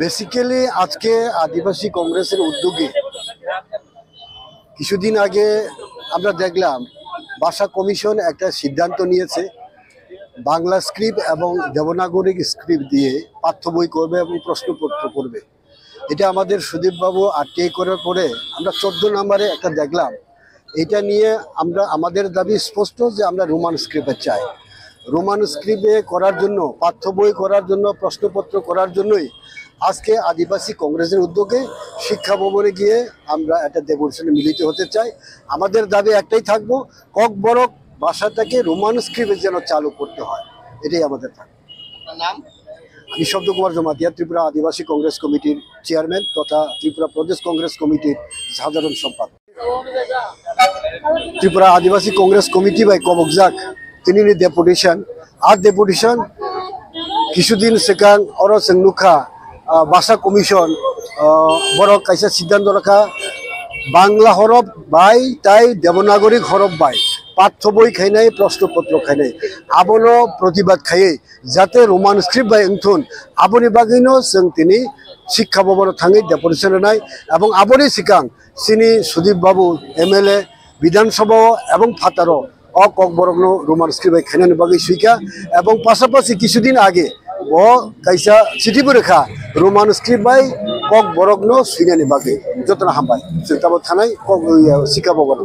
Basically আজকে আদিবাসী কংগ্রেসের উদ্যোগে কিছুদিন আগে আমরা দেখলাম ভাষা কমিশন একটা সিদ্ধান্ত নিয়েছে বাংলা স্ক্রিপ্ট এবং দেবনাগরী স্ক্রিপ্ট দিয়ে পাঠ্য বই করবে এবং প্রশ্নপত্র করবে। এটা আমাদের সুদীপবাবু আরটিআই করার পরে আমরা 14 নম্বরে একটা দেখলাম। এটা নিয়ে আমাদের দাবি স্পষ্ট যে আমরা রোমান স্ক্রিপ্টে চাই। রোমান স্ক্রিপ্টে করার জন্য পাঠ্য বই করার জন্য প্রশ্নপত্র করার জন্যই আজকে আদিবাসী কংগ্রেসের উদ্যোগে শিক্ষা ভবনে গিয়ে আমরা একটা ডেপুটেশনে মিলিত হতে চাই। আমাদের দাবি একটাই থাকবো, ককবরক ভাষাটাকে রোমান স্ক্রিপ্টে যেন চালু করতে হয়, এটাই আমাদের থাকবে। আমি শব্দ কুমার জমাতিয়া, ত্রিপুরা আদিবাসী কংগ্রেস কমিটির চেয়ারম্যান তথা ত্রিপুরা প্রদেশ কংগ্রেস কমিটির সাধারণ সম্পাদক। ত্রিপুরা আদিবাসী কংগ্রেস কমিটি বাই কবকজাক তিনি ডেপুটেশন আর ডেপুটেশন কিছুদিন সেখান অর সেংনুখা ভাষা কমিশন বড় কাইসা সিদ্ধান্ত রাখা বাংলা হরফ বাই তাই দেবনাগরিক হরফ বাই পাঠ্য বই খাইনাই প্রশ্নপত্র খাইনাই আবনো প্রতিবাদ খাইয়ে যাতে রোমান স্ক্রিপ্ট বাই এংথুন আবনি বাগিনো जों তিনি শিক্ষা ভবন থাঙে ডেপুটেশন নাই এবং আবনি সিকাং সিনি সুদীপ বাবু এমএলএ বিধানসভা এবং ফাতারো ককবরকনো রোমান স্ক্রিপ্ট বাই খাইনানি বাগি সুইকা এবং পাশাপাশি কিছুদিন আগে ও কাইসা চিঠিবো রেখা রোমান স্ক্রিপ্ট বাই ককবরকনো সুইনানি বাগি যতনা হামবাই जों थानाय শিক্ষা ভবন।